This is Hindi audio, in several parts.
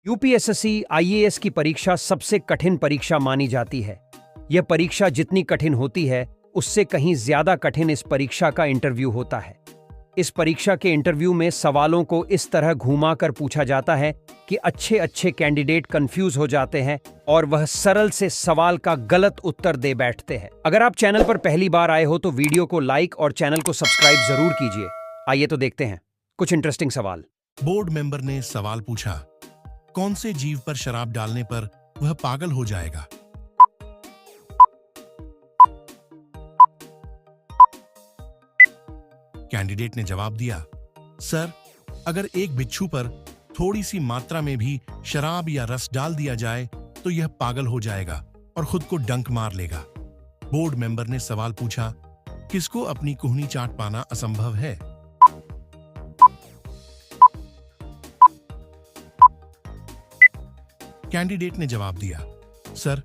यूपीएसएससी आईएएस की परीक्षा सबसे कठिन परीक्षा मानी जाती है। यह परीक्षा जितनी कठिन होती है, उससे कहीं ज्यादा कठिन इस परीक्षा का इंटरव्यू होता है। इस परीक्षा के इंटरव्यू में सवालों को इस तरह घुमा कर पूछा जाता है कि अच्छे अच्छे कैंडिडेट कंफ्यूज हो जाते हैं और वह सरल से सवाल का गलत उत्तर दे बैठते हैं। अगर आप चैनल पर पहली बार आए हो तो वीडियो को लाइक और चैनल को सब्सक्राइब जरूर कीजिए। आइए तो देखते हैं कुछ इंटरेस्टिंग सवाल। बोर्ड मेंबर ने सवाल पूछा, कौन से जीव पर शराब डालने पर वह पागल हो जाएगा? कैंडिडेट ने जवाब दिया, सर, अगर एक बिच्छू पर थोड़ी सी मात्रा में भी शराब या रस डाल दिया जाए तो यह पागल हो जाएगा और खुद को डंक मार लेगा। बोर्ड मेंबर ने सवाल पूछा, किसको अपनी कुहनी चाट पाना असंभव है? कैंडिडेट ने जवाब दिया, सर,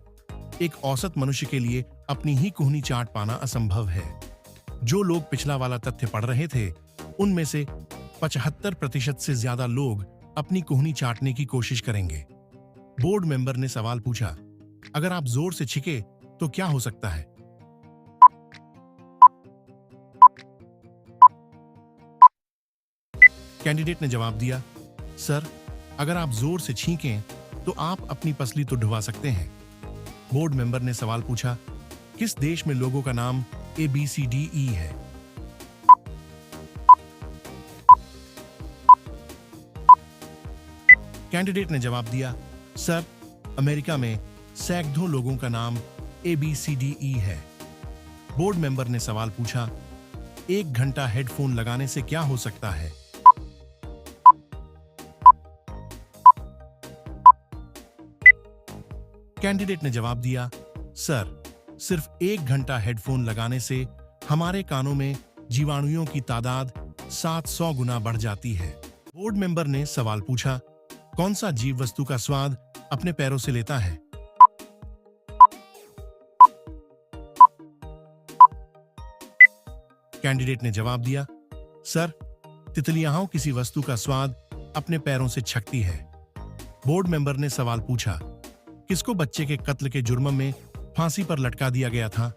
एक औसत मनुष्य के लिए अपनी ही कुहनी चाट पाना असंभव है। जो लोग पिछला वाला तथ्य पढ़ रहे थे, उनमें से 75% से ज्यादा लोग अपनी कुहनी चाटने की कोशिश करेंगे। बोर्ड मेंबर ने सवाल पूछा, अगर आप जोर से छींके तो क्या हो सकता है? कैंडिडेट ने जवाब दिया, सर, अगर आप जोर से छींकें तो आप अपनी पसली तो ढुवा सकते हैं। बोर्ड मेंबर ने सवाल पूछा, किस देश में लोगों का नाम ABCDE है? कैंडिडेट ने जवाब दिया, सर, अमेरिका में सैकड़ों लोगों का नाम ABCDE है। बोर्ड मेंबर ने सवाल पूछा, 1 घंटा हेडफोन लगाने से क्या हो सकता है? कैंडिडेट ने जवाब दिया, सर, सिर्फ 1 घंटा हेडफोन लगाने से हमारे कानों में जीवाणुओं की तादाद 700 गुना बढ़ जाती है। बोर्ड मेंबर ने सवाल पूछा, कौन सा जीव वस्तु का स्वाद अपने पैरों से लेता है? कैंडिडेट ने जवाब दिया, सर, तितलियां किसी वस्तु का स्वाद अपने पैरों से छकती है। बोर्ड मेंबर ने सवाल पूछा, किसको बच्चे के कत्ल के जुर्म में फांसी पर लटका दिया गया था?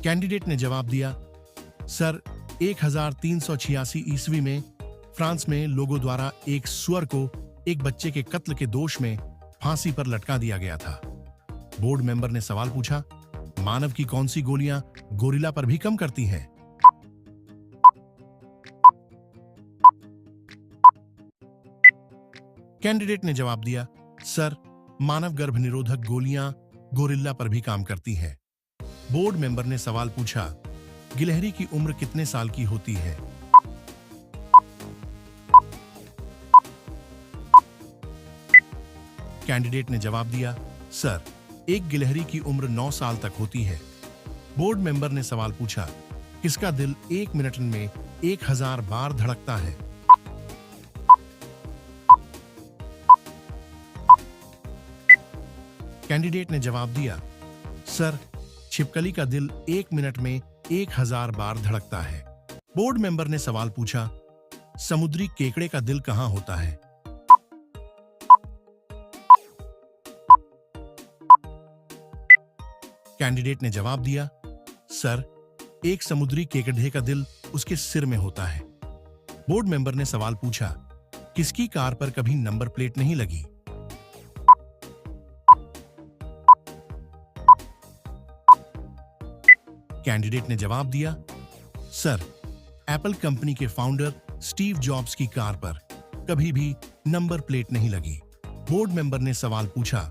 कैंडिडेट ने जवाब दिया, सर, 1386 ईस्वी में फ्रांस में लोगों द्वारा एक सुअर को एक बच्चे के कत्ल के दोष में फांसी पर लटका दिया गया था। बोर्ड मेंबर ने सवाल पूछा, मानव की कौन सी गोलियां गोरिल्ला पर भी कम करती हैं? कैंडिडेट ने जवाब दिया, सर, मानव गर्भ निरोधक गोलियां गोरिल्ला पर भी काम करती हैं। बोर्ड मेंबर ने सवाल पूछा, गिलहरी की उम्र कितने साल की होती है? कैंडिडेट ने जवाब दिया, सर, एक गिलहरी की उम्र 9 साल तक होती है। बोर्ड मेंबर ने सवाल पूछा, किसका दिल 1 मिनट में 1000 बार धड़कता है? कैंडिडेट ने जवाब दिया, सर, छिपकली का दिल 1 मिनट में 1000 बार धड़कता है। बोर्ड मेंबर ने सवाल पूछा, समुद्री केकड़े का दिल कहां होता है? कैंडिडेट ने जवाब दिया, सर, एक समुद्री केकड़े का दिल उसके सिर में होता है। बोर्ड मेंबर ने सवाल पूछा, किसकी कार पर कभी नंबर प्लेट नहीं लगी? कैंडिडेट ने जवाब दिया, सर, एप्पल कंपनी के फाउंडर स्टीव जॉब्स की कार पर कभी भी नंबर प्लेट नहीं लगी। बोर्ड मेंबर ने सवाल पूछा,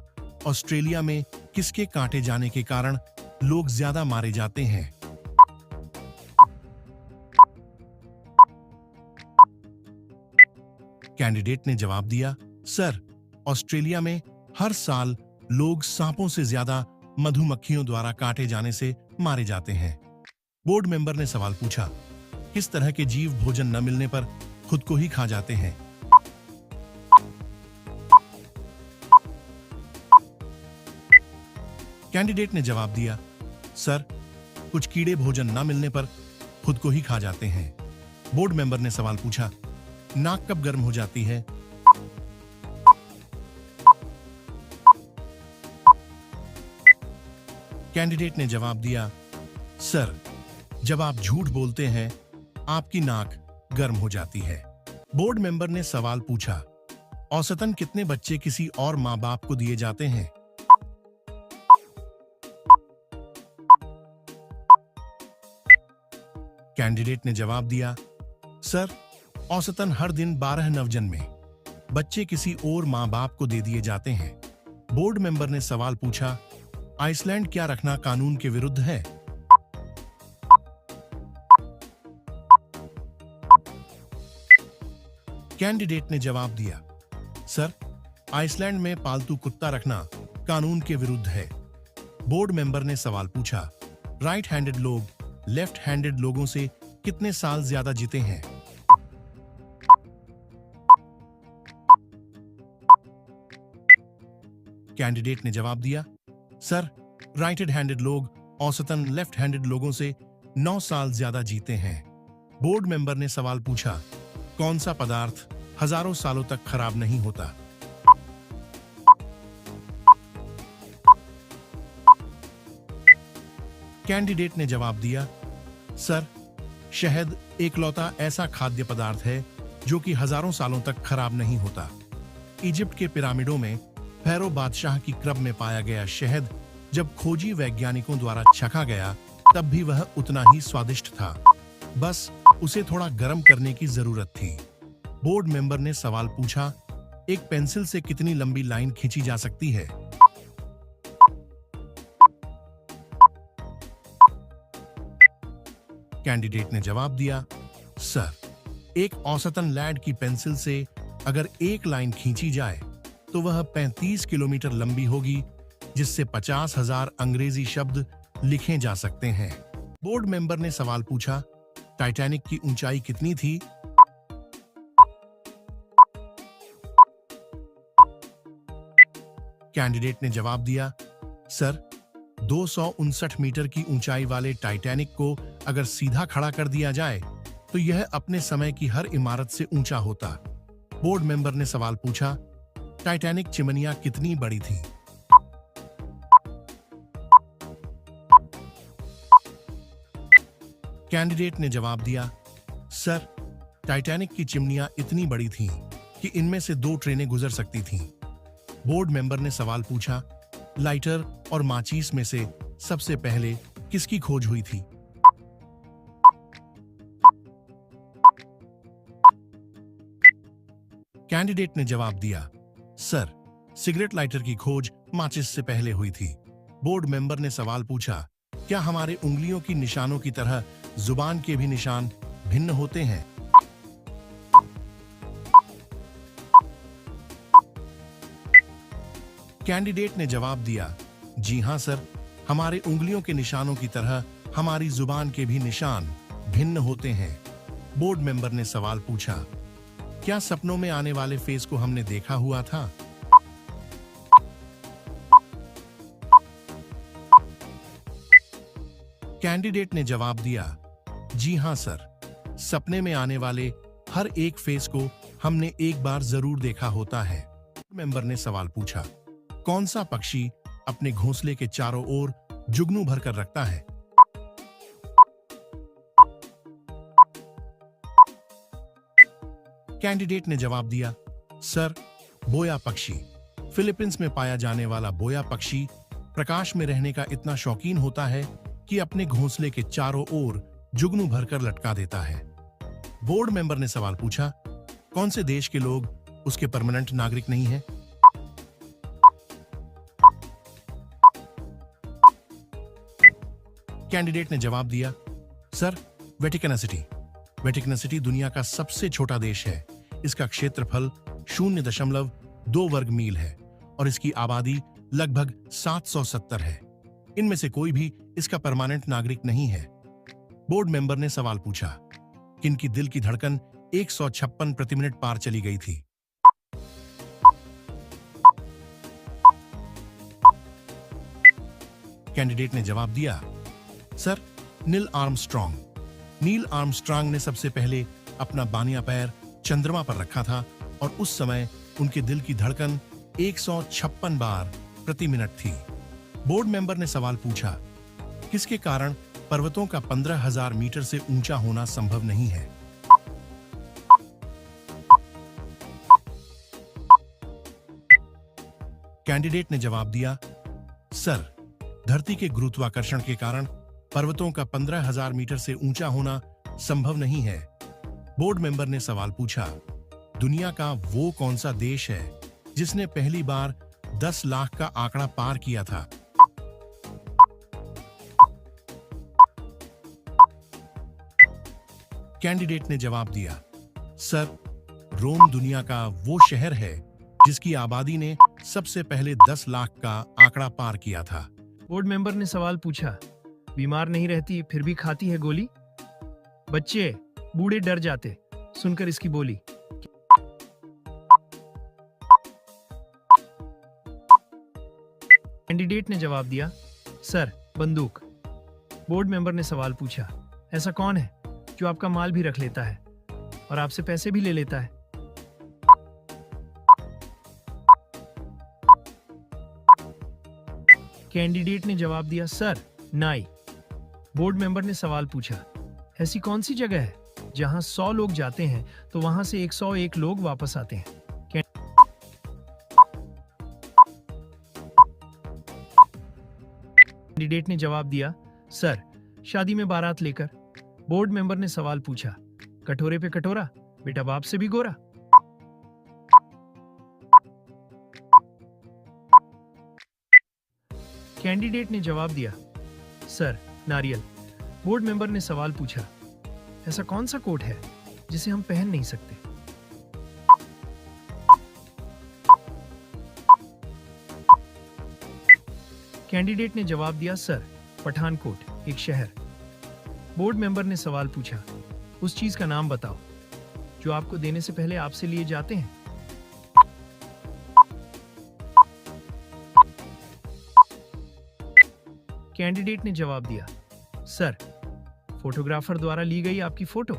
ऑस्ट्रेलिया में किसके काटे जाने के कारण लोग ज्यादा मारे जाते हैं? कैंडिडेट ने जवाब दिया, सर, ऑस्ट्रेलिया में हर साल लोग सांपों से ज्यादा मधुमक्खियों द्वारा काटे जाने से मारे जाते हैं। बोर्ड मेंबर ने सवाल पूछा, किस तरह के जीव भोजन न मिलने पर खुद को ही खा जाते हैं? कैंडिडेट ने जवाब दिया, सर, कुछ कीड़े भोजन न मिलने पर खुद को ही खा जाते हैं। बोर्ड मेंबर ने सवाल पूछा, नाक कब गर्म हो जाती है? कैंडिडेट ने जवाब दिया, सर, जब आप झूठ बोलते हैं आपकी नाक गर्म हो जाती है। बोर्ड मेंबर ने सवाल पूछा, औसतन कितने बच्चे किसी और माँ बाप को दिए जाते हैं? कैंडिडेट ने जवाब दिया, सर, औसतन हर दिन 12 नवजन्मे बच्चे किसी और माँ बाप को दे दिए जाते हैं। बोर्ड मेंबर ने सवाल पूछा, आइसलैंड क्या रखना कानून के विरुद्ध है? कैंडिडेट ने जवाब दिया, सर, आइसलैंड में पालतू कुत्ता रखना कानून के विरुद्ध है। बोर्ड मेंबर ने सवाल पूछा, राइट हैंडेड लोग लेफ्ट हैंडेड लोगों से कितने साल ज्यादा जीते हैं? कैंडिडेट ने जवाब दिया, सर, राइटेड हैंडेड लोग औसतन लेफ्ट हैंडेड लोगों से 9 साल ज्यादा जीते हैं। बोर्ड मेंबर ने सवाल पूछा, कौन सा पदार्थ हजारों सालों तक खराब नहीं होता? कैंडिडेट ने जवाब दिया, सर, शहद एकलौता ऐसा खाद्य पदार्थ है जो कि हजारों सालों तक खराब नहीं होता। इजिप्ट के पिरामिडों में फैरो बादशाह की क्रब में पाया गया शहद जब खोजी वैज्ञानिकों द्वारा चखा गया तब भी वह उतना ही स्वादिष्ट था, बस उसे थोड़ा गर्म करने की जरूरत थी। बोर्ड मेंबर ने सवाल पूछा, एक पेंसिल से कितनी लंबी लाइन खींची जा सकती है? कैंडिडेट ने जवाब दिया, सर, एक औसतन लैड की पेंसिल से अगर एक लाइन खींची जाए तो वह 35 किलोमीटर लंबी होगी, जिससे 50,000 अंग्रेजी शब्द लिखे जा सकते हैं। बोर्ड मेंबर ने सवाल पूछा, टाइटैनिक की ऊंचाई कितनी थी? कैंडिडेट ने जवाब दिया, सर, 259 मीटर की ऊंचाई वाले टाइटैनिक को अगर सीधा खड़ा कर दिया जाए तो यह अपने समय की हर इमारत से ऊंचा होता। बोर्ड मेंबर ने सवाल पूछा, टाइटैनिक चिमनियां कितनी बड़ी थी? कैंडिडेट ने जवाब दिया, सर, टाइटैनिक की चिमनियां इतनी बड़ी थीं कि इनमें से 2 ट्रेनें गुजर सकती थीं। बोर्ड मेंबर ने सवाल पूछा, लाइटर और माचिस में से सबसे पहले किसकी खोज हुई थी? कैंडिडेट ने जवाब दिया, सर, सिगरेट लाइटर की खोज माचिस से पहले हुई थी। बोर्ड मेंबर ने सवाल पूछा, क्या हमारे उंगलियों की निशानों की तरह जुबान के भी निशान भिन्न होते हैं? कैंडिडेट ने जवाब दिया, जी हां सर, हमारे उंगलियों के निशानों की तरह हमारी जुबान के भी निशान भिन्न होते हैं। बोर्ड मेंबर ने सवाल पूछा, क्या सपनों में आने वाले फेस को हमने देखा हुआ था? कैंडिडेट ने जवाब दिया, जी हां सर, सपने में आने वाले हर एक फेस को हमने एक बार जरूर देखा होता है। मेंबर ने सवाल पूछा, कौन सा पक्षी अपने घोंसले के चारों ओर जुगनू भरकर रखता है? कैंडिडेट ने जवाब दिया, सर, बोया पक्षी। फिलीपींस में पाया जाने वाला बोया पक्षी प्रकाश में रहने का इतना शौकीन होता है कि अपने घोंसले के चारों ओर जुगनू भरकर लटका देता है। बोर्ड मेंबर ने सवाल पूछा, कौन से देश के लोग उसके परमानेंट नागरिक नहीं हैं? कैंडिडेट ने जवाब दिया, sir, Vatican city. Vatican city दुनिया का सबसे छोटा देश है। इसका क्षेत्रफल 0.2 वर्ग मील है और इसकी आबादी लगभग 770 है। इनमें से कोई भी इसका परमानेंट नागरिक नहीं है। बोर्ड मेंबर ने सवाल पूछा, किनकी दिल की धड़कन 156 प्रति मिनट पार चली गई थी? कैंडिडेट ने जवाब दिया, sir, Neil Armstrong. Neil Armstrong ने सबसे पहले अपना बानिया पैर चंद्रमा पर रखा था और उस समय उनके दिल की धड़कन 156 बार प्रति मिनट थी। बोर्ड मेंबर ने सवाल पूछा, किसके कारण पर्वतों का 15,000 मीटर से ऊंचा होना संभव नहीं है? कैंडिडेट ने जवाब दिया, सर, धरती के गुरुत्वाकर्षण के कारण पर्वतों का 15,000 मीटर से ऊंचा होना संभव नहीं है। बोर्ड मेंबर ने सवाल पूछा, दुनिया का वो कौन सा देश है जिसने पहली बार 10 लाख का आंकड़ा पार किया था? कैंडिडेट ने जवाब दिया, सर, रोम दुनिया का वो शहर है जिसकी आबादी ने सबसे पहले 10 लाख का आंकड़ा पार किया था। बोर्ड मेंबर ने सवाल पूछा, बीमार नहीं रहती फिर भी खाती है गोली? बच्चे बूढ़े डर जाते सुनकर इसकी बोली। कैंडिडेट ने जवाब दिया, सर, बंदूक। बोर्ड मेंबर ने सवाल पूछा, ऐसा कौन है जो आपका माल भी रख लेता है और आपसे पैसे भी ले लेता है? कैंडिडेट ने जवाब दिया, सर, नाई। बोर्ड मेंबर ने सवाल पूछा, ऐसी कौन सी जगह है जहां 100 लोग जाते हैं तो वहां से 101 लोग वापस आते हैं? कैंडिडेट ने जवाब दिया, सर, शादी में बारात लेकर। बोर्ड मेंबर ने सवाल पूछा, कटोरे पे कटोरा, बेटा बाप से भी गोरा। कैंडिडेट ने जवाब दिया, सर, नारियल। बोर्ड मेंबर ने सवाल पूछा, ऐसा कौन सा कोट है जिसे हम पहन नहीं सकते? कैंडिडेट ने जवाब दिया, सर, पठानकोट, एक शहर। बोर्ड मेंबर ने सवाल पूछा, उस चीज का नाम बताओ जो आपको देने से पहले आपसे लिए जाते हैं। कैंडिडेट ने जवाब दिया, सर, फोटोग्राफर द्वारा ली गई आपकी फोटो।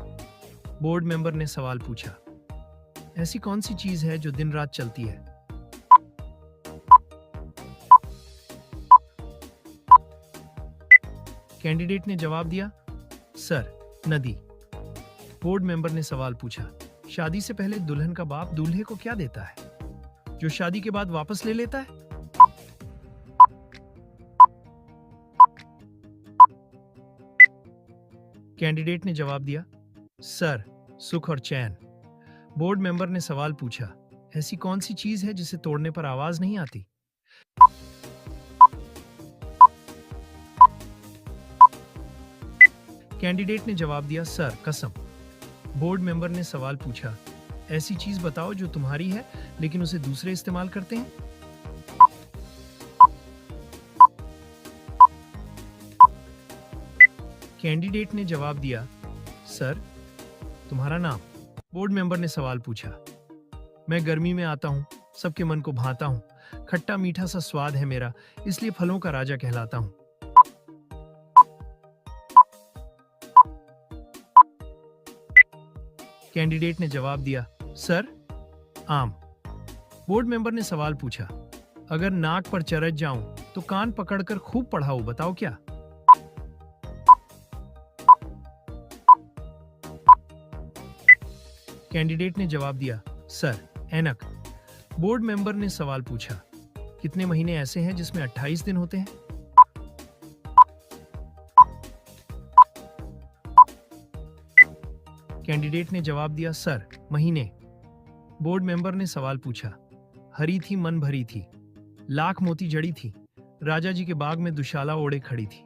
बोर्ड मेंबर ने सवाल पूछा, ऐसी कौन सी चीज है जो दिन रात चलती है? कैंडिडेट ने जवाब दिया, सर, नदी। बोर्ड मेंबर ने सवाल पूछा, शादी से पहले दुल्हन का बाप दूल्हे को क्या देता है जो शादी के बाद वापस ले लेता है? कैंडिडेट ने जवाब दिया, सर, सुख और चैन। बोर्ड मेंबर ने सवाल पूछा, ऐसी कौन सी चीज है जिसे तोड़ने पर आवाज नहीं आती? कैंडिडेट ने जवाब दिया, सर, कसम। बोर्ड मेंबर ने सवाल पूछा, ऐसी चीज बताओ जो तुम्हारी है लेकिन उसे दूसरे इस्तेमाल करते हैं? कैंडिडेट ने जवाब दिया, सर, तुम्हारा नाम। बोर्ड मेंबर ने सवाल पूछा, मैं गर्मी में आता हूं, सबके मन को भाता हूं, खट्टा मीठा सा स्वाद है मेरा, इसलिए फलों का राजा कहलाता हूं। कैंडिडेट ने जवाब दिया, सर, आम। बोर्ड मेंबर ने सवाल पूछा, अगर नाक पर चरच जाऊं तो कान पकड़कर खूब पढ़ाओ, बताओ क्या? कैंडिडेट ने जवाब दिया, सर, ऐनक। बोर्ड मेंबर ने सवाल पूछा, कितने महीने ऐसे हैं जिसमें 28 दिन होते हैं? कैंडिडेट ने जवाब दिया, सर, महीने। बोर्ड मेंबर ने सवाल पूछा, हरी थी मन भरी थी, लाख मोती जड़ी थी, राजा जी के बाग में दुशाला ओढ़े खड़ी थी।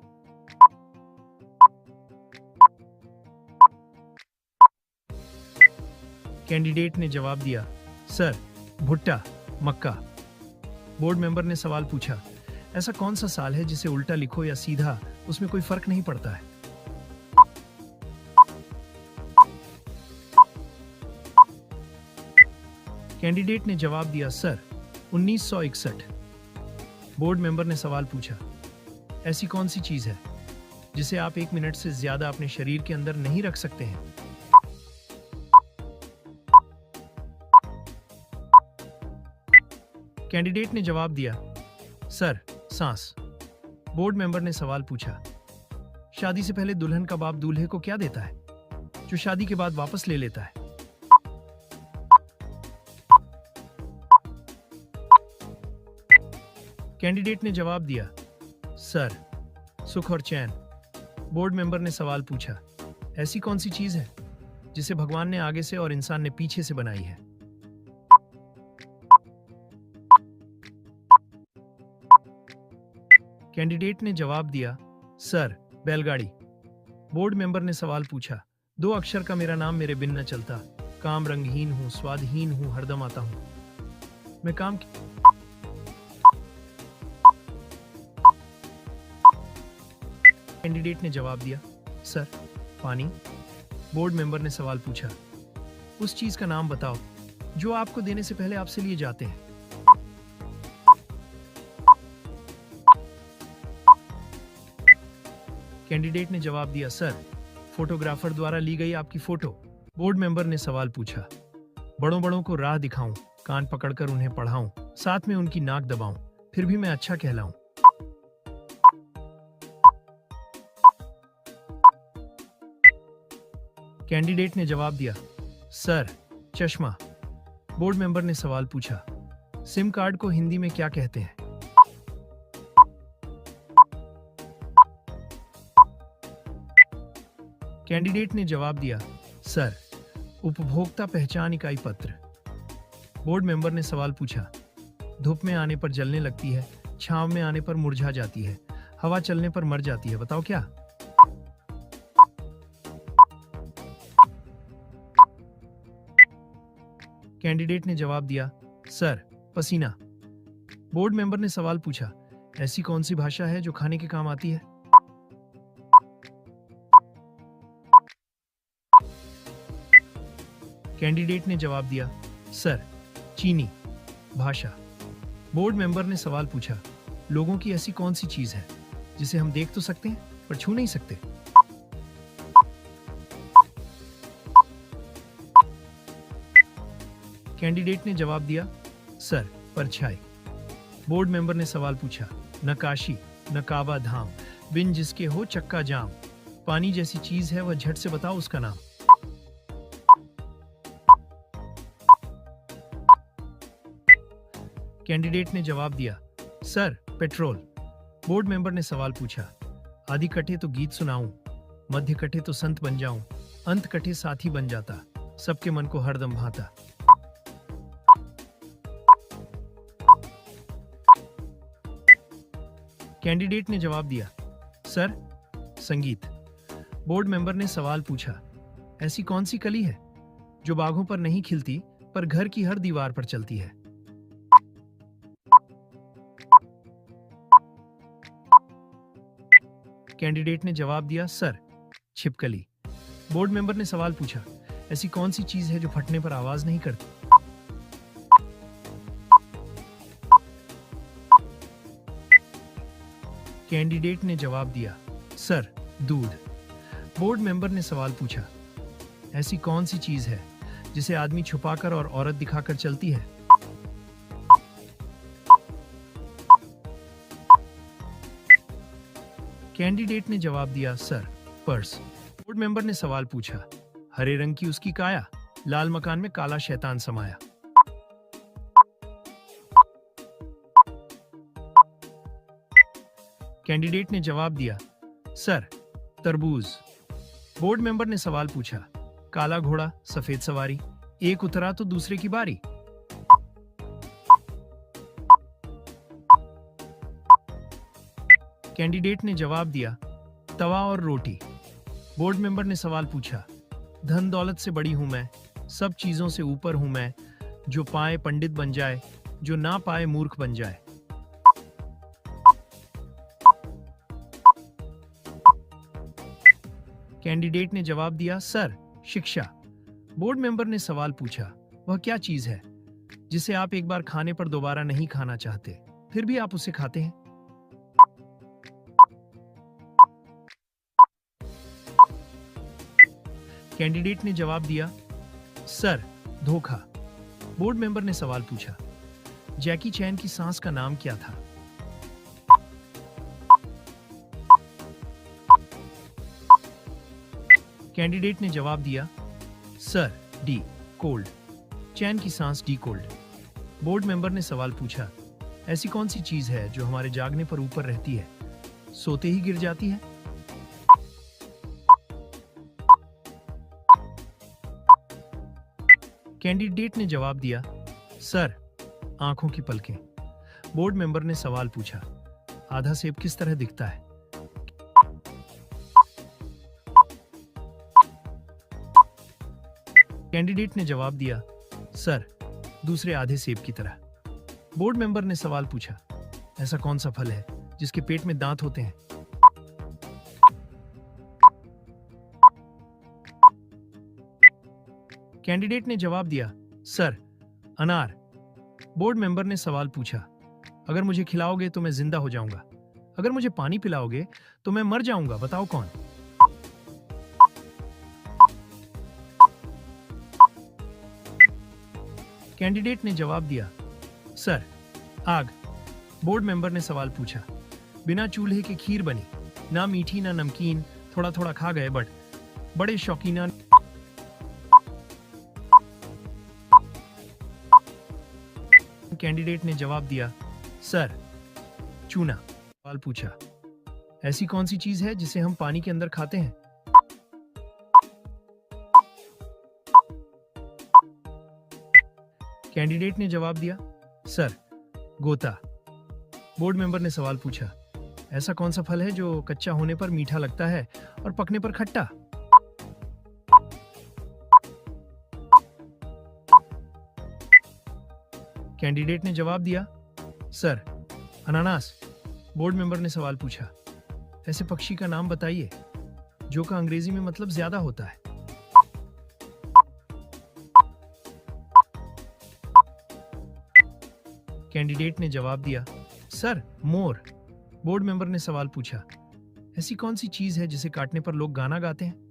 कैंडिडेट ने जवाब दिया, सर, भुट्टा, मक्का। बोर्ड मेंबर ने सवाल पूछा, ऐसा कौन सा साल है जिसे उल्टा लिखो या सीधा उसमें कोई फर्क नहीं पड़ता है? कैंडिडेट ने जवाब दिया, सर, 1961। बोर्ड मेंबर ने सवाल पूछा, ऐसी कौन सी चीज है जिसे आप 1 मिनट से ज्यादा अपने शरीर के अंदर नहीं रख सकते हैं? कैंडिडेट ने जवाब दिया, सर, सांस। बोर्ड मेंबर ने सवाल पूछा, शादी से पहले दुल्हन का बाप दूल्हे को क्या देता है जो शादी के बाद वापस ले लेता है? कैंडिडेट ने जवाब दिया, सर, सुख और चैन। बोर्ड मेंबर ने सवाल पूछा, ऐसी कौन सी चीज है जिसे भगवान ने आगे से और इंसान ने पीछे से बनाई है? कैंडिडेट ने जवाब दिया, सर, बैलगाड़ी। बोर्ड मेंबर ने सवाल पूछा, 2 अक्षर का मेरा नाम मेरे बिन न चलता, काम रंगहीन हूं, स्वादहीन हूं, हरदम आता हूं मैं काम। कैंडिडेट ने जवाब दिया, सर, पानी। बोर्ड मेंबर ने सवाल पूछा, उस चीज का नाम बताओ जो आपको देने से पहले आपसे लिए जाते हैं। कैंडिडेट ने जवाब दिया, सर, फोटोग्राफर द्वारा ली गई आपकी फोटो। बोर्ड मेंबर ने सवाल पूछा, बड़ों बड़ों को राह दिखाऊं, कान पकड़कर उन्हें पढ़ाऊं, साथ में उनकी नाक दबाऊं, फिर भी मैं अच्छा कहलाऊं। कैंडिडेट ने जवाब दिया, सर, चश्मा। बोर्ड मेंबर ने सवाल पूछा, सिम कार्ड को हिंदी में क्या कहते हैं? कैंडिडेट ने जवाब दिया, सर, उपभोक्ता पहचान इकाई पत्र। बोर्ड मेंबर ने सवाल पूछा, धूप में आने पर जलने लगती है, छांव में आने पर मुरझा जाती है, हवा चलने पर मर जाती है, बताओ क्या? कैंडिडेट ने जवाब दिया, सर, पसीना। बोर्ड मेंबर ने सवाल पूछा, ऐसी कौन सी भाषा है जो खाने के काम आती है? कैंडिडेट ने जवाब दिया, सर, चीनी भाषा। बोर्ड मेंबर ने सवाल पूछा, लोगों की ऐसी कौन सी चीज है जिसे हम देख तो सकते हैं पर छू नहीं सकते? कैंडिडेट ने जवाब दिया, सर, परछाई। बोर्ड मेंबर ने सवाल पूछा, न काशी न काबा धाम, बिन जिसके हो चक्का जाम, पानी जैसी चीज है वह झट से बताओ उसका नाम। कैंडिडेट ने जवाब दिया, सर, पेट्रोल। बोर्ड मेंबर ने सवाल पूछा, आदि कटे तो गीत सुनाऊं, मध्य कटे तो संत बन जाऊं, अंत कटे साथी बन जाता, सबके मन को हरदम भाता। कैंडिडेट ने जवाब दिया, सर, संगीत। बोर्ड मेंबर ने सवाल पूछा, ऐसी कौन सी कली है जो बागों पर नहीं खिलती पर घर की हर दीवार पर चलती है? कैंडिडेट ने जवाब दिया, सर, छिपकली। बोर्ड मेंबर ने सवाल पूछा, ऐसी कौन सी चीज है जो फटने पर आवाज नहीं करती? कैंडिडेट ने जवाब दिया, सर, दूध। बोर्ड मेंबर ने सवाल पूछा, ऐसी कौन सी चीज है जिसे आदमी छुपाकर और औरत दिखाकर चलती है? कैंडिडेट ने जवाब दिया, सर, पर्स। बोर्ड मेंबर ने सवाल पूछा, हरे रंग की उसकी काया, लाल मकान में काला शैतान समाया। कैंडिडेट ने जवाब दिया, सर, तरबूज। बोर्ड मेंबर ने सवाल पूछा, काला घोड़ा सफेद सवारी, एक उतरा तो दूसरे की बारी। कैंडिडेट ने जवाब दिया, तवा और रोटी। बोर्ड मेंबर ने सवाल पूछा, धन दौलत से बड़ी हूं मैं, सब चीजों से ऊपर हूं मैं, जो पाए पंडित बन जाए, जो ना पाए मूर्ख बन जाए। कैंडिडेट ने जवाब दिया, सर, शिक्षा। बोर्ड मेंबर ने सवाल पूछा, वह क्या चीज है जिसे आप एक बार खाने पर दोबारा नहीं खाना चाहते, फिर भी आप उसे खाते हैं? कैंडिडेट ने जवाब दिया, सर, धोखा। बोर्ड मेंबर ने सवाल पूछा, जैकी चैन की सांस का नाम क्या था? कैंडिडेट ने जवाब दिया, सर डी कोल्ड। चैन की सांस डी कोल्ड। बोर्ड मेंबर ने सवाल पूछा, ऐसी कौन सी चीज है जो हमारे जागने पर ऊपर रहती है, सोते ही गिर जाती है? कैंडिडेट ने जवाब दिया, सर आंखों की पलकें। बोर्ड मेंबर ने सवाल पूछा, आधा सेब किस तरह दिखता है? कैंडिडेट ने जवाब दिया, सर दूसरे आधे सेब की तरह। बोर्ड मेंबर ने सवाल पूछा, ऐसा कौन सा फल है जिसके पेट में दांत होते हैं? कैंडिडेट ने जवाब दिया, सर अनार। बोर्ड मेंबर ने सवाल पूछा, अगर मुझे खिलाओगे तो मैं जिंदा हो जाऊंगा, अगर मुझे पानी पिलाओगे तो मैं मर जाऊंगा, बताओ कौन? कैंडिडेट ने जवाब दिया, सर आग। बोर्ड मेंबर ने सवाल पूछा, बिना चूल्हे के खीर बनी, ना मीठी ना नमकीन, थोड़ा थोड़ा खा गए बट बड़े शौकीना। कैंडिडेट ने जवाब दिया, सर चूना। सवाल पूछा, ऐसी कौन सी चीज है जिसे हम पानी के अंदर खाते हैं? कैंडिडेट ने जवाब दिया, सर गोता। बोर्ड मेंबर ने सवाल पूछा, ऐसा कौन सा फल है जो कच्चा होने पर मीठा लगता है और पकने पर खट्टा? कैंडिडेट ने जवाब दिया, सर अनानास। बोर्ड मेंबर ने सवाल पूछा, ऐसे पक्षी का नाम बताइए जो का अंग्रेजी में मतलब ज्यादा होता है। कैंडिडेट ने जवाब दिया, सर मोर। बोर्ड मेंबर ने सवाल पूछा, ऐसी कौन सी चीज है जिसे काटने पर लोग गाना गाते हैं?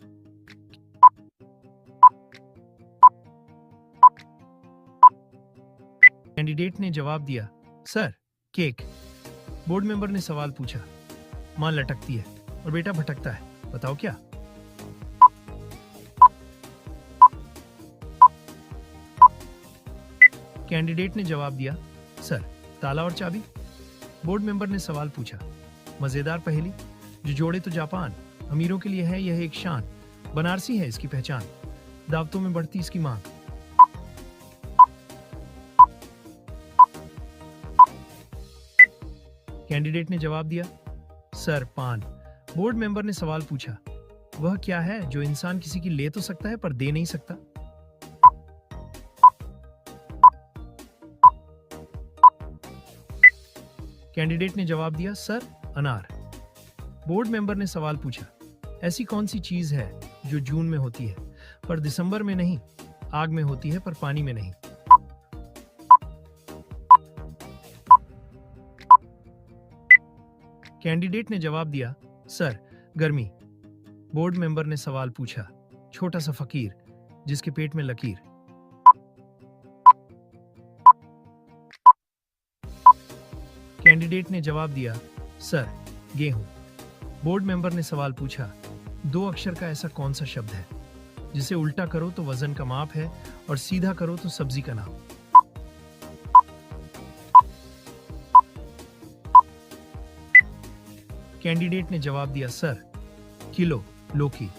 कैंडिडेट ने जवाब दिया, सर केक। बोर्ड मेंबर ने सवाल पूछा, मां लटकती है और बेटा भटकता है, बताओ क्या? कैंडिडेट ने जवाब दिया, सर ताला और चाबी। बोर्ड मेंबर ने सवाल पूछा, मजेदार पहेली जो जोड़े तो जापान, अमीरों के लिए है यह एक शान, बनारसी है इसकी पहचान, दावतों में बढ़ती इसकी मांग। कैंडिडेट ने जवाब दिया, सर पान। बोर्ड मेंबर ने सवाल पूछा, वह क्या है जो इंसान किसी की ले तो सकता है पर दे नहीं सकता? कैंडिडेट ने जवाब दिया, सर अनार। बोर्ड मेंबर ने सवाल पूछा, ऐसी कौन सी चीज है जो जून में होती है पर दिसंबर में नहीं, आग में होती है पर पानी में नहीं? कैंडिडेट ने जवाब दिया, सर गर्मी। बोर्ड मेंबर ने सवाल पूछा, छोटा सा फकीर जिसके पेट में लकीर। कैंडिडेट ने जवाब दिया, सर गेहूं। बोर्ड मेंबर ने सवाल पूछा, दो अक्षर का ऐसा कौन सा शब्द है जिसे उल्टा करो तो वजन का माप है और सीधा करो तो सब्जी का नाम? कैंडिडेट ने जवाब दिया, सर किलो लौकी।